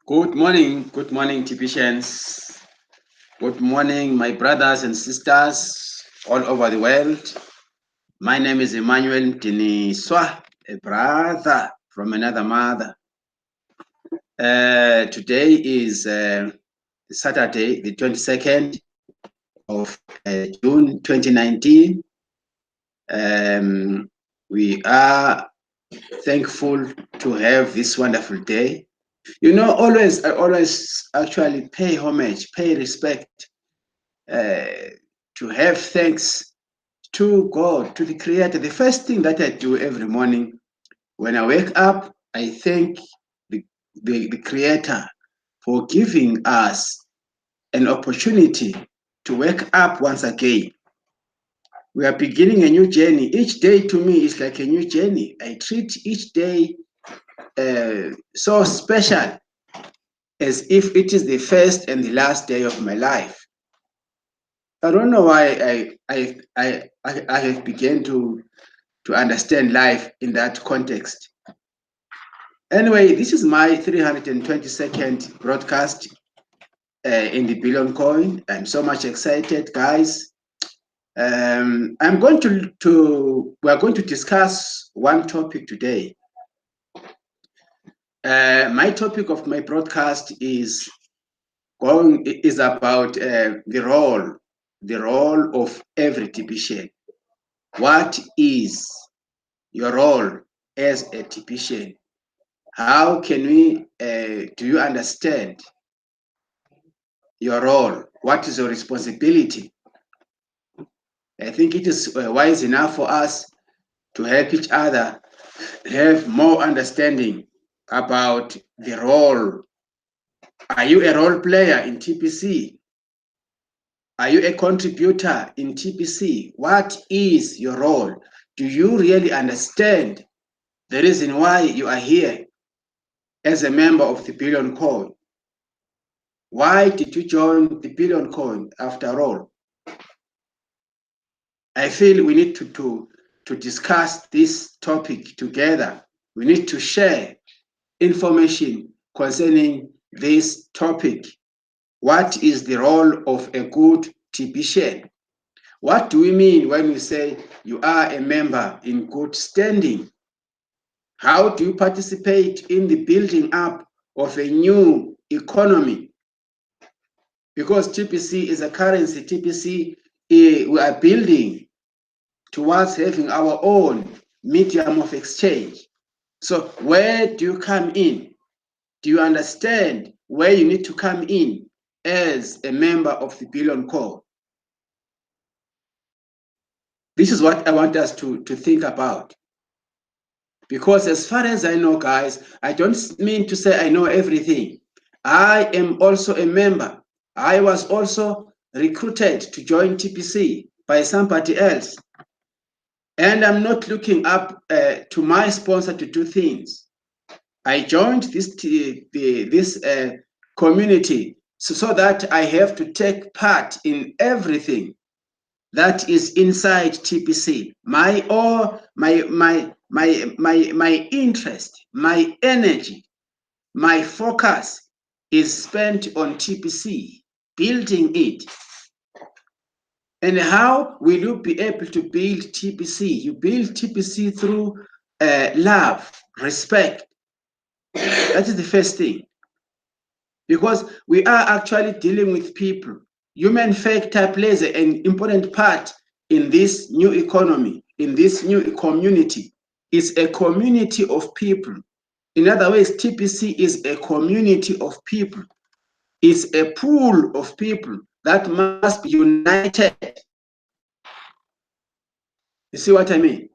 Good morning, TBCIANs. Good morning, my brothers and sisters all over the world. My name is emmanuelmdiniswa, a brother from another mother. Today is Saturday, the 22nd of June 2019. We are thankful to have this wonderful day. I always actually pay homage, pay respect, to have thanks to God, to the Creator. The first thing that I do every morning when I wake up, I thank the Creator for giving us an opportunity to wake up once again. We are beginning a new journey. Each day to me is like a new journey. I treat each day so special, as if it is the first and the last day of my life. I don't know why I have begun to understand life in that context. Anyway, this is my 322nd broadcast in the Billion Coin. I'm so much excited, guys. We're going to discuss one topic today. My topic of my broadcast is about the role of every TBCIAN. What is your role as a TBCIAN? How can we, do you understand your role? What is your responsibility? I think it is wise enough for us to help each other have more understanding about the role. Are you a role player in TBC? Are you a contributor in TBC? What is your role? Do you really understand the reason why you are here as a member of the Billion Coin? Why did you join the Billion Coin after all? I feel we need to discuss this topic together. We need to share information concerning this topic. What is the role of a good TBCIAN? What do we mean when we say you are a member in good standing? How do you participate in the building up of a new economy? Because TBC is a currency, TBC, we are building towards having our own medium of exchange. So where do you come in? Do you understand where you need to come in as a member of the Billion Coin? This is what I want us to think about. Because as far as I know, guys, I don't mean to say I know everything. I am also a member. I was also recruited to join TBC by somebody else. And I'm not looking up to my sponsor to do things. I joined this community so that I have to take part in everything that is inside TBC. My interest, my energy, my focus is spent on TBC, building it. And how will you be able to build TBC? You build TBC through love, respect. That is the first thing. Because we are actually dealing with people. Human factor plays an important part in this new economy, in this new community. It's a community of people. In other words, TBC is a community of people. It's a pool of people that must be united. You see what I mean?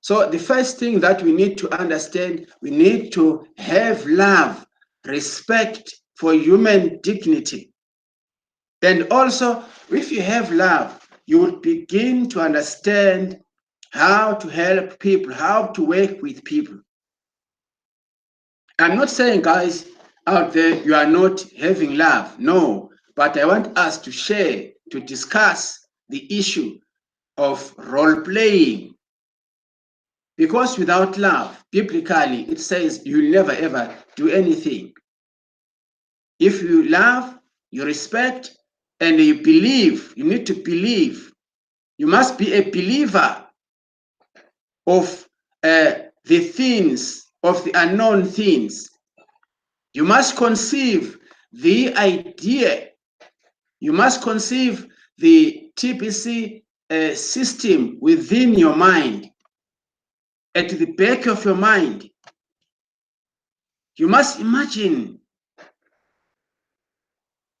So the first thing that we need to understand, we need to have love, respect for human dignity. And also, if you have love, you will begin to understand how to help people, how to work with people. I'm not saying, guys, out there, you are not having love. No, but I want us to share, to discuss the issue of role playing. Because without love, biblically, it says you'll never ever do anything. If you love, you respect, and you believe, you need to believe. You must be a believer of the things, of the unknown things. You must conceive the idea. You must conceive the TBC system within your mind, at the back of your mind. You must imagine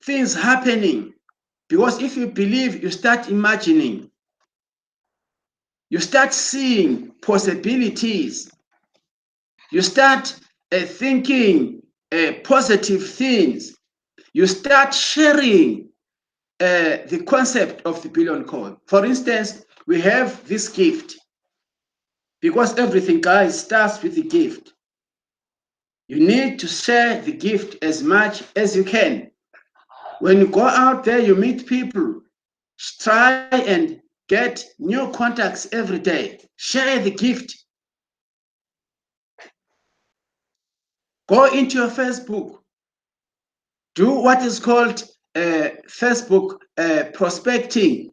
things happening, because if you believe, you start imagining. You start seeing possibilities. You start thinking positive things. You start sharing the concept of the billion coin. For instance, we have this gift, because everything, guys, starts with the gift. You need to share the gift as much as you can. When you go out there, you meet people, try and get new contacts every day. Share the gift. Go into your Facebook. Do what is called Facebook prospecting.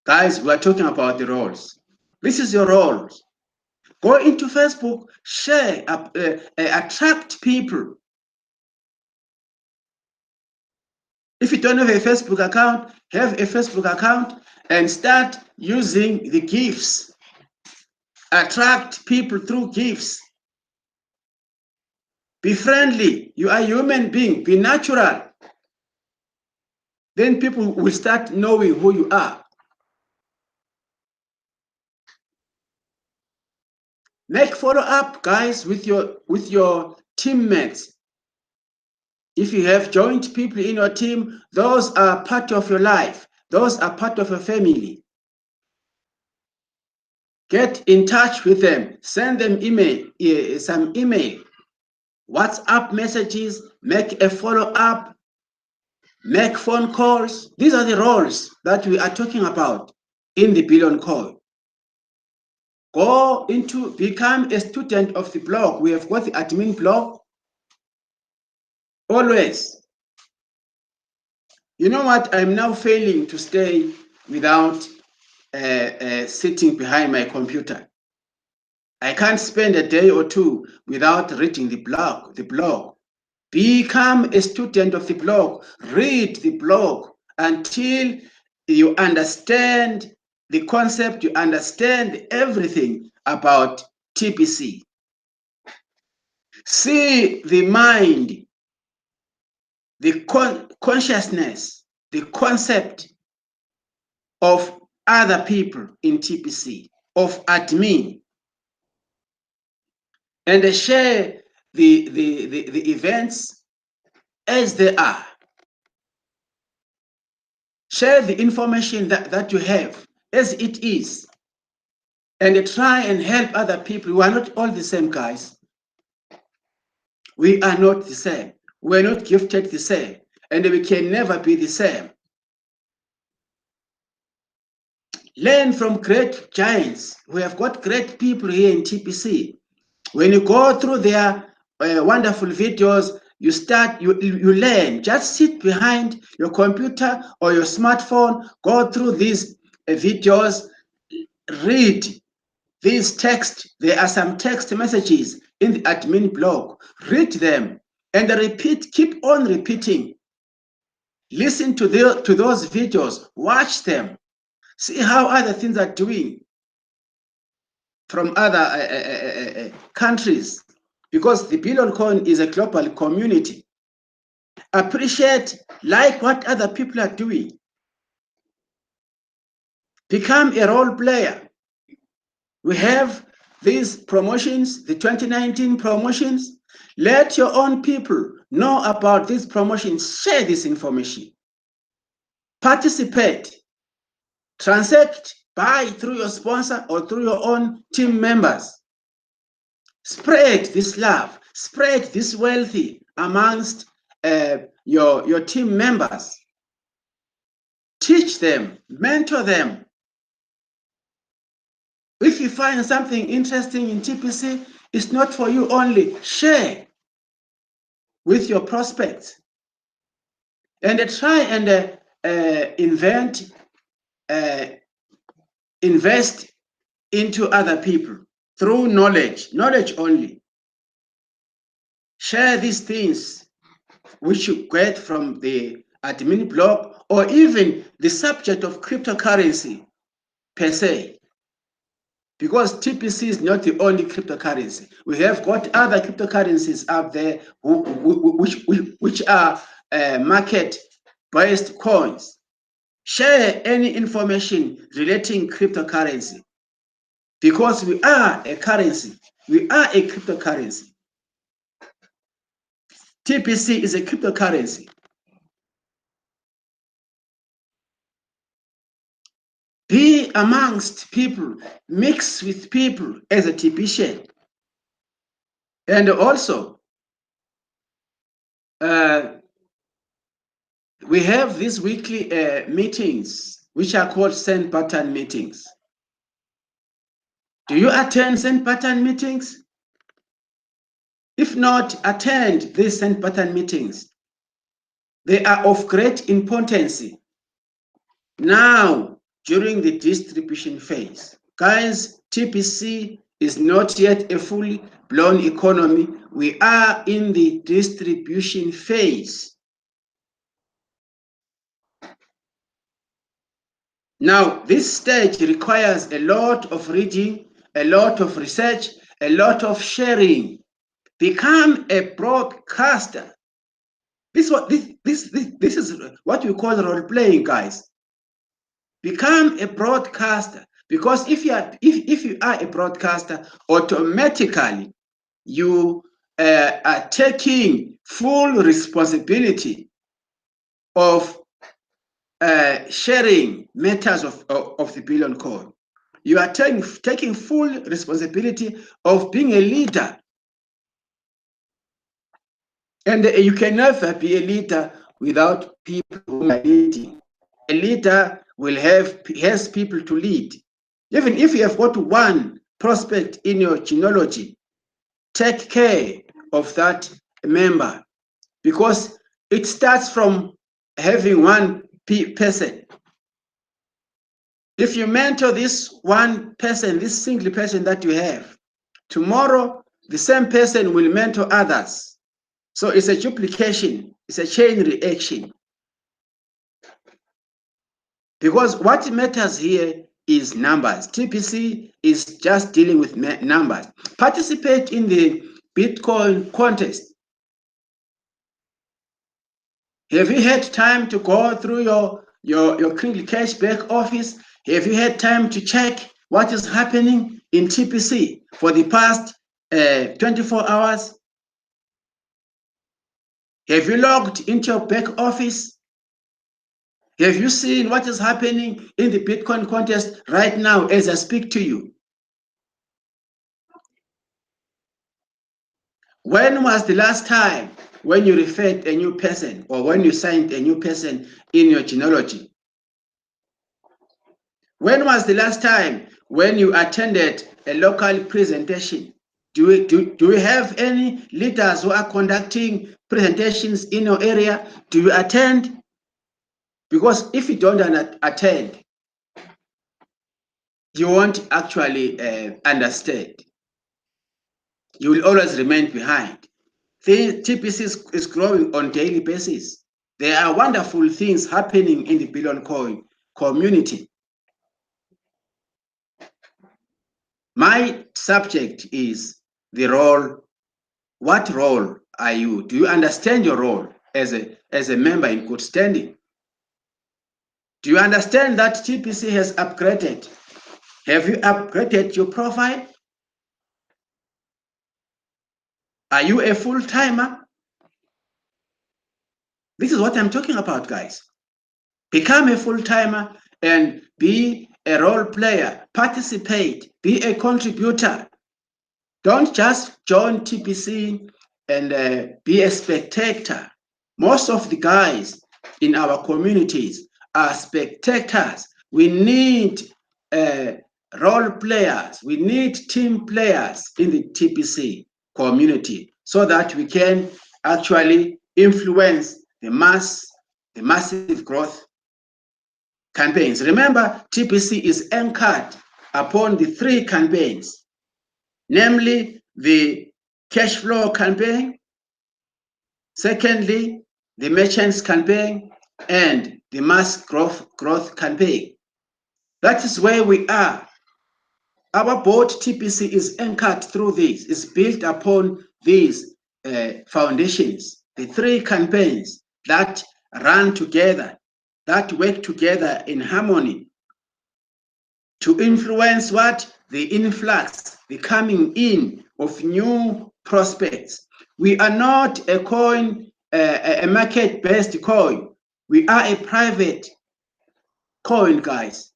Guys, we're talking about the roles. This is your roles. Go into Facebook, share, attract people. If you don't have a Facebook account, have a Facebook account and start using the gifts. Attract people through gifts. Be friendly. You are a human being. Be natural. Then people will start knowing who you are. Make follow-up, guys, with your teammates. If you have joined people in your team, those are part of your life. Those are part of your family. Get in touch with them. Send them some email, WhatsApp messages, make a follow-up, make phone calls. These are the roles that we are talking about in the Billion Coin. Go into, become a student of the blog. We have got the admin blog. Always. You know what? I'm now failing to stay without sitting behind my computer. I can't spend a day or two without reading the blog. Become a student of the blog. Read the blog until you understand the concept, you understand everything about TBC. See the mind, the consciousness, the concept of other people in TBC, of admin, and share the events as they are. Share the information that you have as it is, and try and help other people. We are not all the same, guys. We are not the same. We're not gifted the same, and we can never be the same. Learn from great giants. We have got great people here in TBC. When you go through their wonderful videos, you learn. Just sit behind your computer or your smartphone, go through these videos, read these text. There are some text messages in the admin blog. Read them and repeat, keep on repeating. Listen to those videos, watch them, see how other things are doing from other countries, because the Billion Coin is a global community. Appreciate, like what other people are doing. Become a role player. We have these promotions, the 2019 promotions. Let your own people know about these promotions. Share this information. Participate. Transact, buy through your sponsor or through your own team members. Spread this love, spread this wealthy amongst your team members. Teach them, mentor them. If you find something interesting in TBC, it's not for you only. Share. with your prospects, and try and invest into other people through knowledge only. Share these things which you get from the admin blog, or even the subject of cryptocurrency per se, because TPC is not the only cryptocurrency. We have got other cryptocurrencies up there which are market-based coins. Share any information relating cryptocurrency, because we are a currency. We are a cryptocurrency. TPC is a cryptocurrency. Be amongst people, mix with people as a TPCian. And also, we have these weekly meetings, which are called send button meetings. Do you attend send button meetings? If not, attend these send button meetings. They are of great importance now during the distribution phase. Guys, TPC is not yet a fully blown economy. We are in the distribution phase. Now, this stage requires a lot of reading, a lot of research, a lot of sharing. Become a broadcaster. This is what we call role playing, guys. Become a broadcaster, because if you are a broadcaster, automatically you are taking full responsibility of sharing matters of the billion coin. You are taking full responsibility of being a leader. And you can never be a leader without people who are leading. A leader has people to lead. Even if you have got one prospect in your genealogy, take care of that member, because it starts from having one person. If you mentor this one person, this single person that you have, tomorrow the same person will mentor others. So it's a duplication, it's a chain reaction. Because what matters here is numbers. TPC is just dealing with numbers. Participate in the Bitcoin contest. Have you had time to go through your Kringle Cashback office? Have you had time to check what is happening in TPC for the past 24 hours? Have you logged into your back office? Have you seen what is happening in the Bitcoin contest right now as I speak to you? When was the last time when you referred a new person, or when you signed a new person in your genealogy? When was the last time when you attended a local presentation? Do we have any leaders who are conducting presentations in your area? Do you attend? Because if you don't attend, you won't actually understand. You will always remain behind. TPC is growing on a daily basis. There are wonderful things happening in the Billion Coin community. My subject is the role. What role are you? Do you understand your role as a member in good standing? Do you understand that TPC has upgraded? Have you upgraded your profile? Are you a full-timer? This is what I'm talking about, guys. Become a full-timer and be a role player. Participate. Be a contributor. Don't just join TPC and be a spectator. Most of the guys in our communities are spectators. We need role players. We need team players in the TPC community so that we can actually influence the massive growth campaigns. Remember, TBC is anchored upon the 3 campaigns, namely the cash flow campaign, secondly, the merchants campaign, and the mass growth campaign. That is where we are. Our board TBC is anchored through this, is built upon these foundations, the 3 campaigns that run together, that work together in harmony to influence what? The influx, the coming in of new prospects. We are not a coin, a market-based coin. We are a private coin, guys.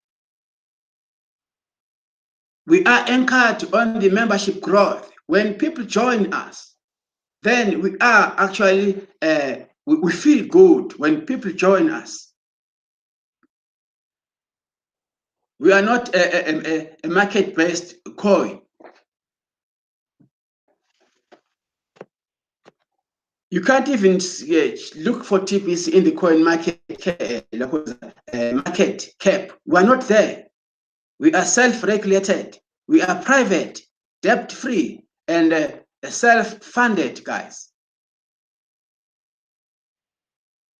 We are anchored on the membership growth. When people join us, then we are actually, we feel good when people join us. We are not a market-based coin. You can't even look for TBC in the coin market cap. We are not there. We are self-regulated. We are private, debt-free, and self-funded, guys.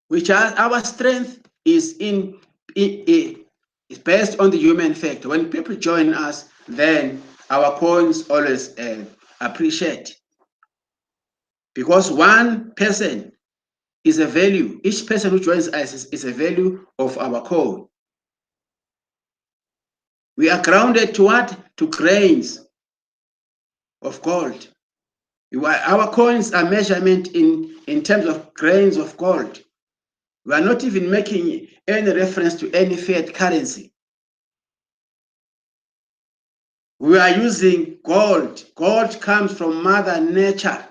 Which our strength is is based on the human factor. When people join us, then our coins always appreciate. Because one person is a value. Each person who joins us is a value of our coin. We are grounded to what? To grains of gold. Our coins are measurement in terms of grains of gold. We are not even making any reference to any fiat currency. We are using gold. Gold comes from Mother Nature.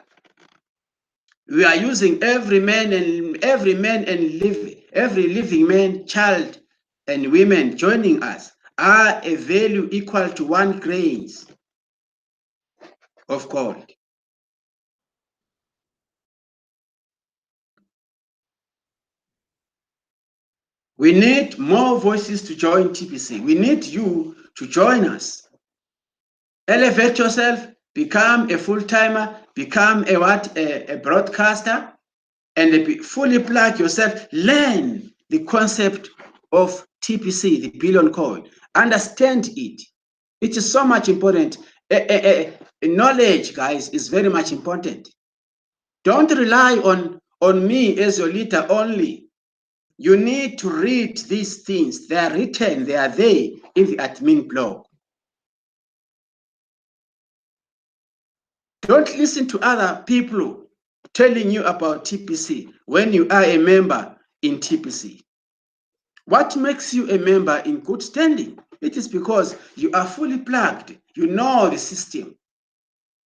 We are using every living man, child, and women joining us are a value equal to 1 grain of gold. We need more voices to join TBC. We need you to join us. Elevate yourself, become a full-timer, become a broadcaster, and fully plug yourself. Learn the concept of TBC, the billion coin. Understand it. It is so much important. Knowledge, guys, is very much important. Don't rely on me as your leader only. You need to read these things. They are written, they are there in the admin blog. Don't listen to other people telling you about TBC when you are a member in TBC. What makes you a member in good standing? It is because you are fully plugged. You know the system.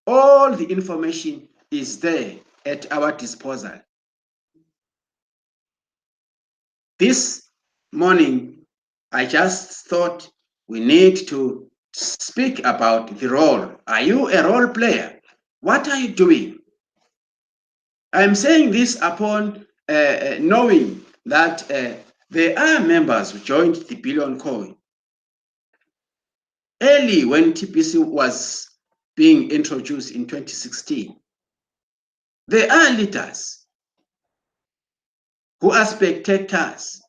All the information is there at our disposal. This morning, I just thought we need to speak about the role. Are you a role player? What are you doing? I'm saying this upon knowing that there are members who joined the Billion Coin early when TBC was being introduced in 2016. There are leaders who are spectators.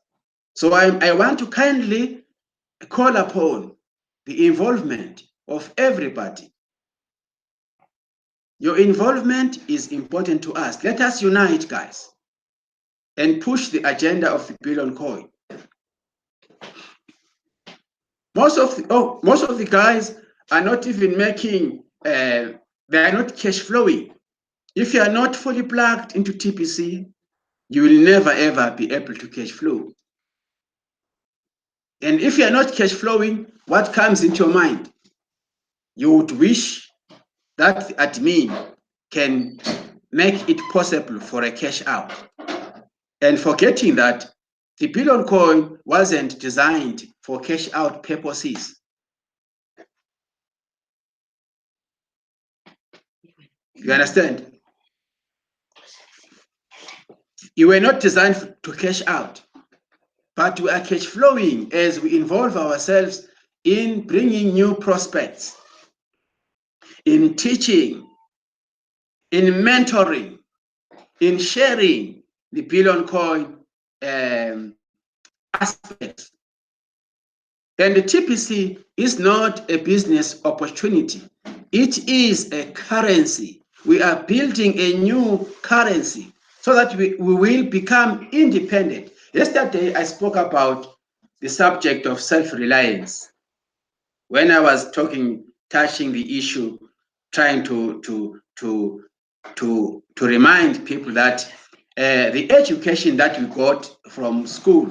So I want to kindly call upon the involvement of everybody. Your involvement is important to us. Let us unite, guys, and push the agenda of the Billion Coin. Most of the guys are not even making, they are not cash flowing. If you are not fully plugged into TBC, you will never ever be able to cash flow. And if you are not cash flowing, what comes into your mind? You would wish that the admin can make it possible for a cash out. And forgetting that the Billion Coin wasn't designed for cash out purposes. You understand? You were not designed to cash out, but we are cash flowing as we involve ourselves in bringing new prospects, in teaching, in mentoring, in sharing the billion coin aspects. And the TPC is not a business opportunity. It is a currency. We are building a new currency so that we will become independent. Yesterday, I spoke about the subject of self-reliance. When I was touching the issue, trying to remind people that the education that we got from school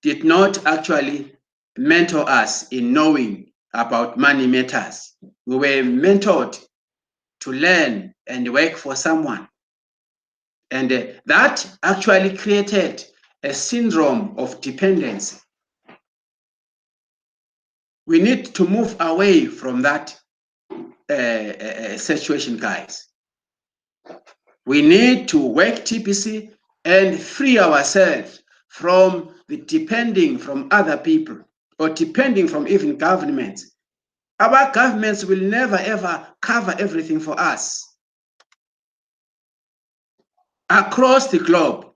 did not actually mentor us in knowing about money matters. We were mentored to learn and work for someone. And that actually created a syndrome of dependence. We need to move away from that situation, guys. We need to work TPC and free ourselves from the depending from other people or depending from even governments. Our governments will never ever cover everything for us. Across the globe,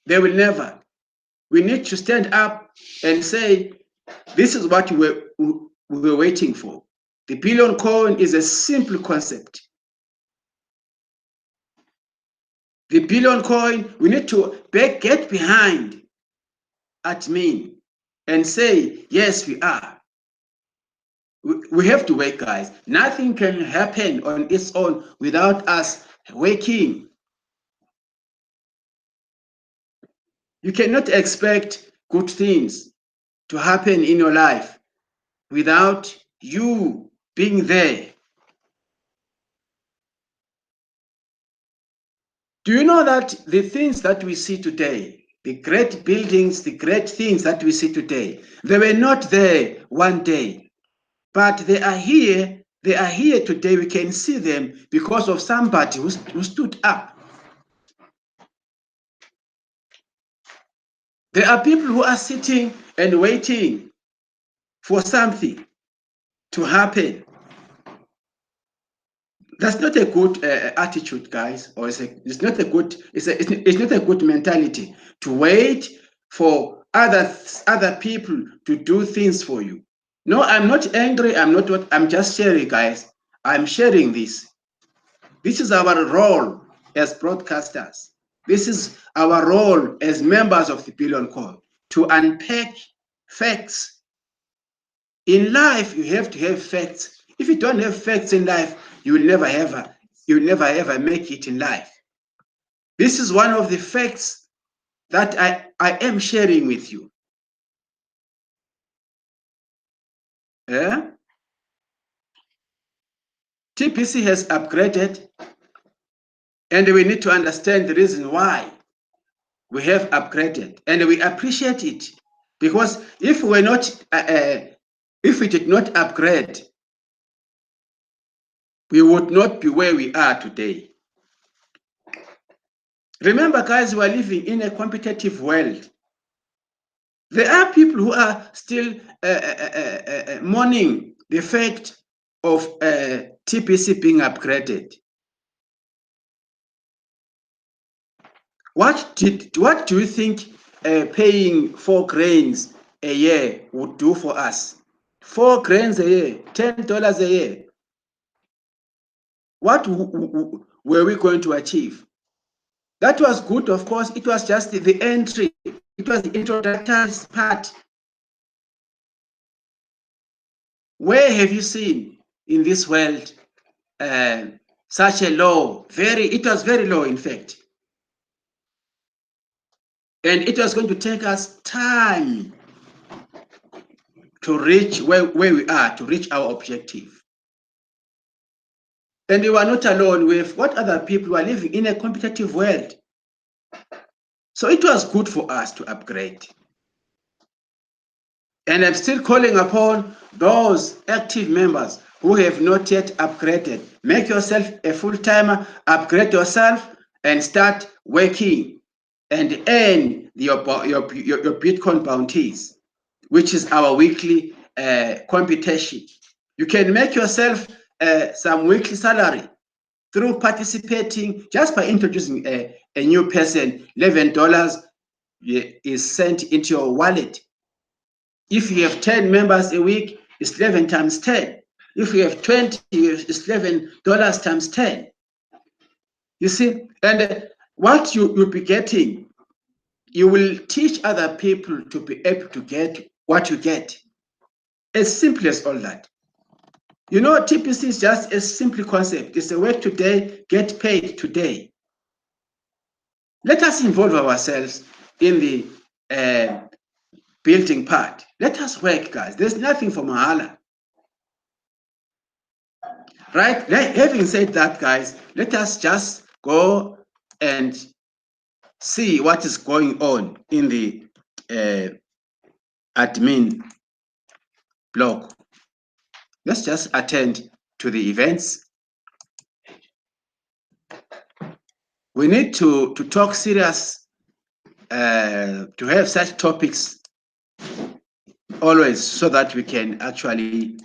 they will never. We need to stand up and say, this is what we were waiting for. The billion coin is a simple concept. The billion coin, we need to get behind admin and say, yes, we are. We have to work, guys. Nothing can happen on its own without us working. You cannot expect good things to happen in your life without you being there. Do you know that the things that we see today, the great buildings, the great things that we see today, they were not there one day, but they are here. They are here today. We can see them because of somebody who stood up. There are people who are sitting and waiting for something to happen. That's not a good attitude, guys, or it's not a good mentality to wait for other people to do things for you. No, I'm not angry. I'm just sharing, guys. I'm sharing this. This is our role as broadcasters. This is our role as members of the Billion Coin, to unpack facts. In life, you have to have facts. If you don't have facts in life, you will never ever make it in life. This is one of the facts that I am sharing with you. TPC has upgraded, and we need to understand the reason why we have upgraded, and we appreciate it, because if we did not upgrade, we would not be where we are today. Remember, guys, we are living in a competitive world. There are people who are still mourning the fact of TPC being upgraded. What do you think paying 4 grains a year would do for us? 4 grains a year, $10 a year. What were we going to achieve? That was good, of course. It was just the entry. It was the introductory part. Where have you seen in this world such a low? It was very low, in fact. And it was going to take us time to reach where we are, to reach our objective. And we were not alone with what other people were living in a competitive world. So it was good for us to upgrade. And I'm still calling upon those active members who have not yet upgraded. Make yourself a full-timer, upgrade yourself, and start working and earn your Bitcoin bounties, which is our weekly computation. You can make yourself some weekly salary through participating just by introducing a new person. $11 is sent into your wallet. If you have 10 members a week, it's 11 times 10. If you have 20, it's $11 times 10. You see, and what you'll be getting, you will teach other people to be able to get what you get. As simple as all that. You know, TPC is just a simple concept. It's a work today, get paid today. Let us involve ourselves in the building part. Let us work, guys. There's nothing for mahala. Right? Having said that, guys, let us just go and see what is going on in the admin blog. Let's just attend to the events. We need to talk serious, to have such topics always, so that we can actually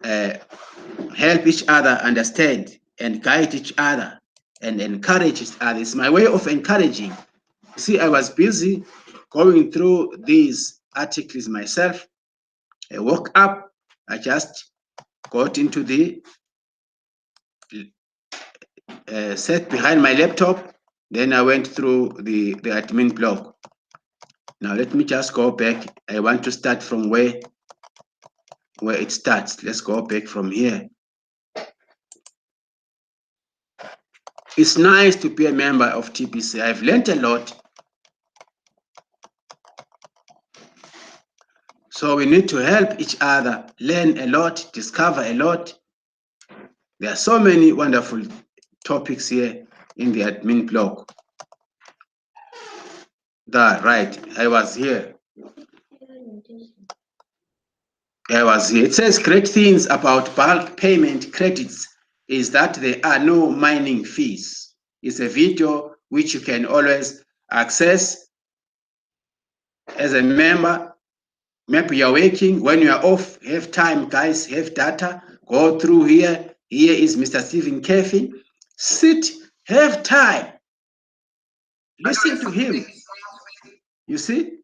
help each other understand and guide each other and encourage each other. It's my way of encouraging. See, I was busy going through these articles myself. I woke up, I just got into the sat behind my laptop, then I went through the admin blog. Now let me just go back. I want to start from where it starts. Let's go back from here. It's nice to be a member of TBC. I've learned a lot. So we need to help each other, learn a lot, discover a lot. There are so many wonderful topics here in the admin blog. Right, I was here. It says great things about bulk payment credits is that there are no mining fees. It's a video which you can always access as a member. Maybe you're working, when you're off, have time, guys, have data, go through here. Here is Mr. Stephen Kefi. Sit, have time. Listen to him. You see?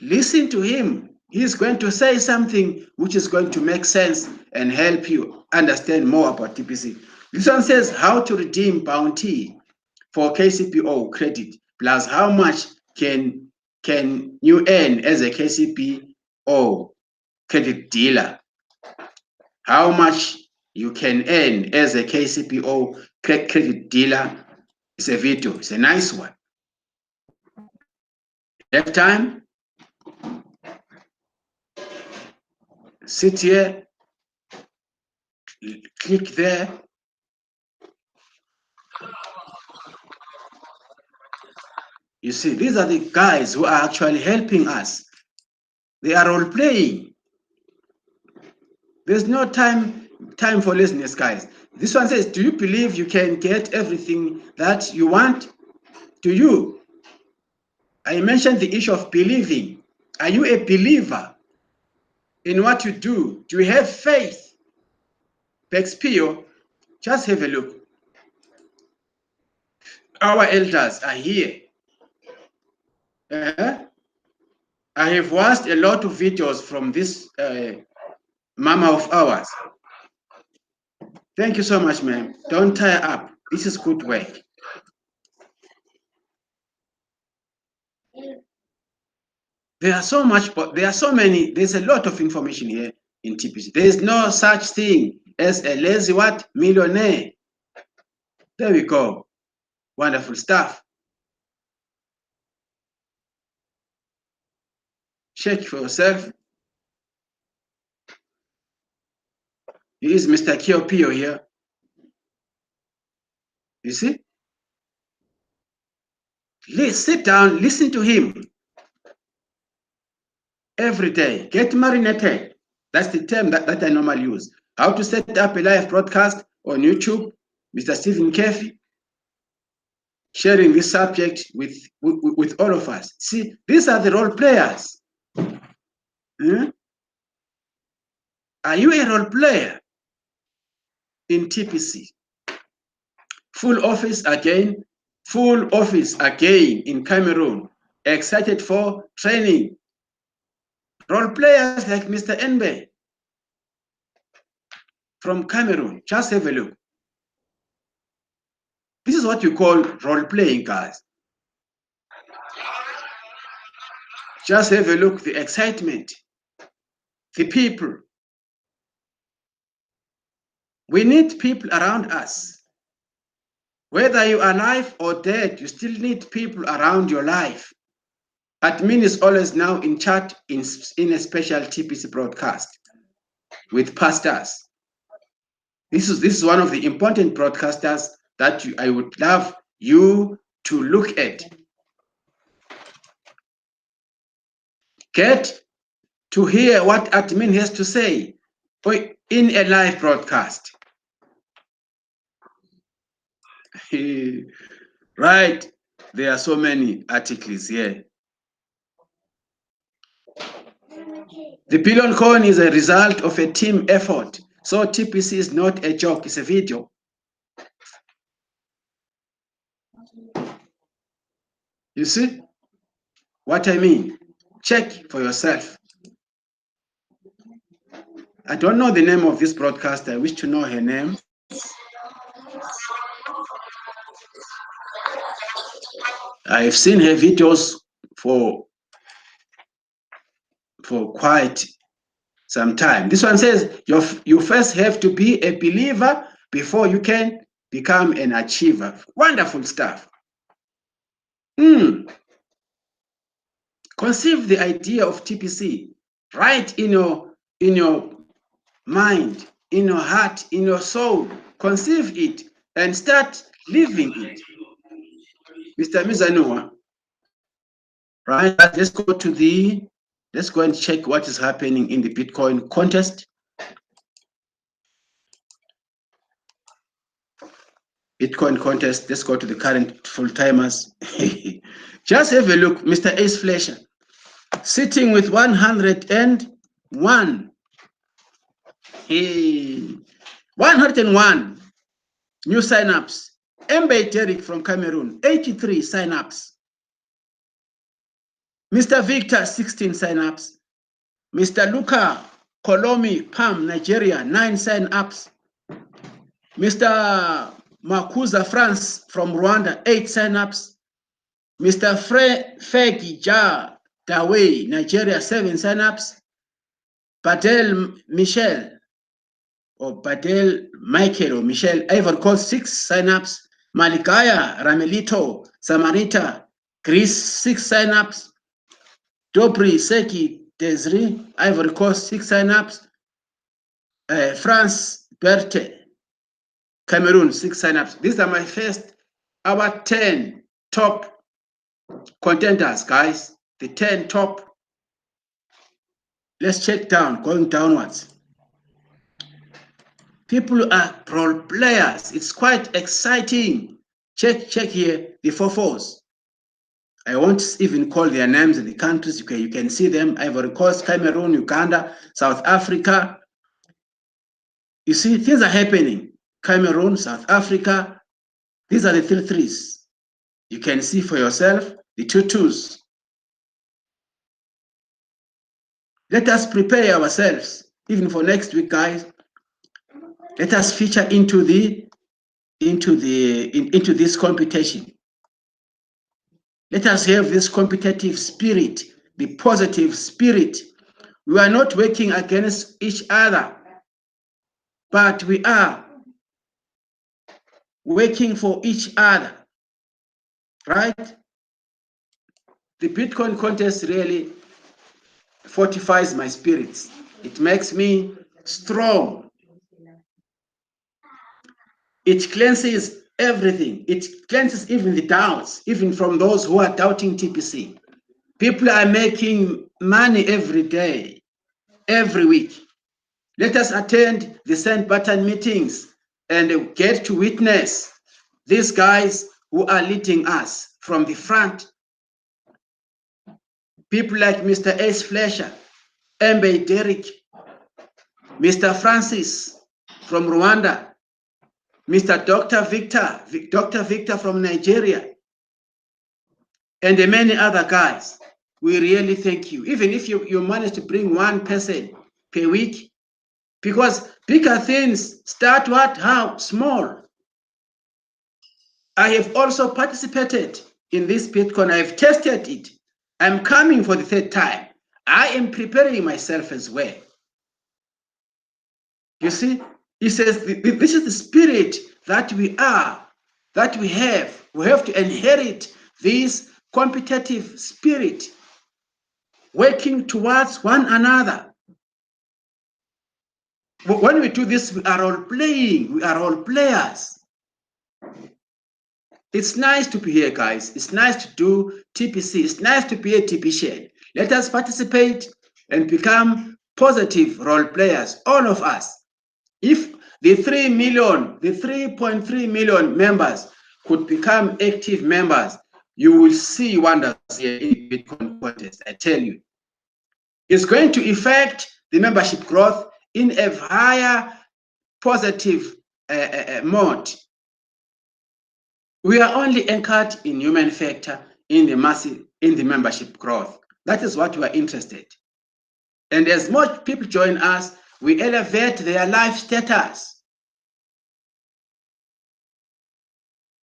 Listen to him. He's going to say something which is going to make sense and help you understand more about TPC. This one says how to redeem bounty for KCPO credit, plus how much can you earn as a KCPO credit dealer. How much you can earn as a KCPO credit dealer is a video. It's a nice one. Have time? Sit here, click there. You see, these are the guys who are actually helping us. They are all playing. There's no time for laziness, guys. This one says, do you believe you can get everything that you want? Do you? I mentioned the issue of believing. Are you a believer in what you do? Do you have faith? Bexpio, just have a look. Our elders are here. I have watched a lot of videos from this mama of ours. Thank you so much, ma'am. Don't tire up. This is good work. There are so much, but there are so many. There's a lot of information here in TPC. There is no such thing as a lazy what? Millionaire. There we go. Wonderful stuff. Check for yourself. Here is Mr. Kiopio here. You see? Sit down, listen to him. Every day. Get marinated. That's the term that I normally use. How to set up a live broadcast on YouTube. Mr. Stephen Kefi, sharing this subject with all of us. See, these are the role players. Are you a role player in TPC? Full office again in Cameroon. Excited for training. Role players like Mr. Enbe from Cameroon. Just have a look. This is what you call role playing, guys. Just have a look, the excitement, the people. We need people around us. Whether you are alive or dead, you still need people around your life. Admin is always now in chat in a special TPC broadcast with pastors. This is one of the important broadcasters that I would love you to look at. Get to hear what admin has to say in a live broadcast. Right, there are so many articles here. The Billion Coin is a result of a team effort. So TPC is not a joke, it's a video. You see what I mean? Check for yourself. I don't know the name of this broadcaster. I wish to know her name. I've seen her videos for quite some time. This one says you first have to be a believer before you can become an achiever. Wonderful stuff. Conceive the idea of TPC right in your mind, in your heart, in your soul. Conceive it and start living it. Mr. Mizanua, right? Let's go and check what is happening in the Bitcoin contest. Bitcoin contest. Let's go to the current full timers. Just have a look. Mr. Ace Fletcher sitting with 101. 101 new signups. Mbe Derek from Cameroon, 83 signups. Mr. Victor, 16 signups. Mr. Luca Kolomi, Pam, Nigeria, 9 signups. Mr. Makuza France from Rwanda, 8 signups. Mr. Fegi Ja Dawei, Nigeria, 7 signups. Badel Michel, or Badel Michael or Michel, Ivory Coast, 6 signups. Malikaya Ramelito, Samarita, Greece, 6 signups. Dobry Seki Desri, Ivory Coast, 6 signups. France Berthe, Cameroon, 6 signups. These are my first, our 10 top contenders, guys. The 10 top. Let's check down, going downwards. People are role players. It's quite exciting. Check here, the 4-4s. I won't even call their names in the countries. You can see them: Ivory Coast, Cameroon, Uganda, South Africa. You see, things are happening. Cameroon, South Africa. These are the 3-3s. You can see for yourself the 2-2s. Let us prepare ourselves, even for next week, guys. Let us feature into this competition. Let us have this competitive spirit, the positive spirit. We are not working against each other, but we are working for each other, right? The Bitcoin contest really fortifies my spirits. It makes me strong. It cleanses everything. It cleanses even the doubts, even from those who are doubting TPC. People are making money every day, every week. Let us attend the send button meetings. and get to witness these guys who are leading us from the front. People like Mr. Ace Fletcher, Mbe Derrick, Mr. Francis from Rwanda, Mr. Dr. Victor from Nigeria, and many other guys. We really thank you. Even if you manage to bring one person per week, because bigger things start what? How? Small. I have also participated in this Bitcoin. I've tested it. I'm coming for the third time. I am preparing myself as well. You see, he says, this is the spirit that we are, that we have. We have to inherit this competitive spirit, working towards one another. When we do this, we are all playing. We are all players. It's nice to be here, guys. It's nice to do TPC. It's nice to be a TPCIAN. Let us participate and become positive role players, all of us. If the 3.3 million members could become active members, you will see wonders here in Bitcoin contest, I tell you. It's going to affect the membership growth in a higher positive mode. We are only anchored in human factor in the membership growth. That is what we are interested. And as more people join us, we elevate their life status.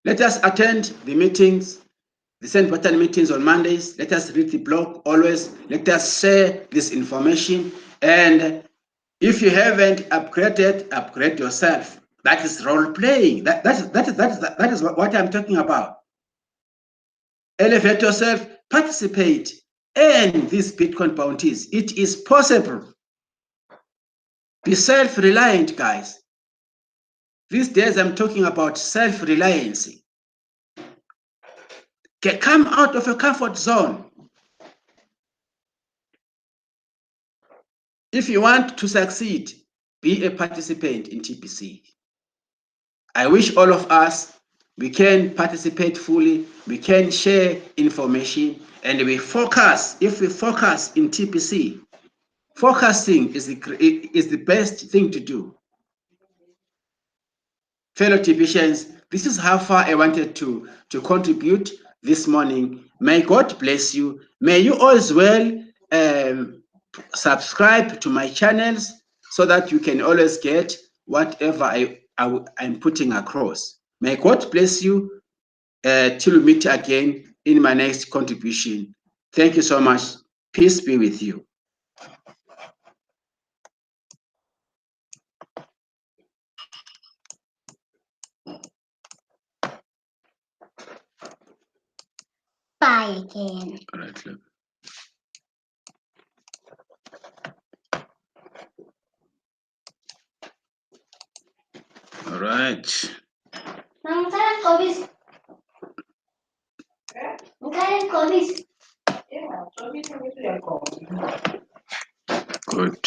Let us attend the meetings, the send button meetings on Mondays. Let us read the blog always. Let us share this information. And if you haven't upgraded, upgrade yourself. That is role playing. That is what I'm talking about. Elevate yourself, participate, earn these Bitcoin bounties. It is possible. Be self-reliant, guys. These days I'm talking about self-reliance. Come out of your comfort zone. If you want to succeed, be a participant in TPC. I wish all of us, we can participate fully, we can share information, and we focus. If we focus in TPC, focusing is the best thing to do. Fellow TPCians, this is how far I wanted to contribute this morning. May God bless you. May you as well subscribe to my channels so that you can always get whatever I'm putting across. May God bless you till we meet again in my next contribution. Thank you so much. Peace be with you. Bye again. All right, look. All right. Good.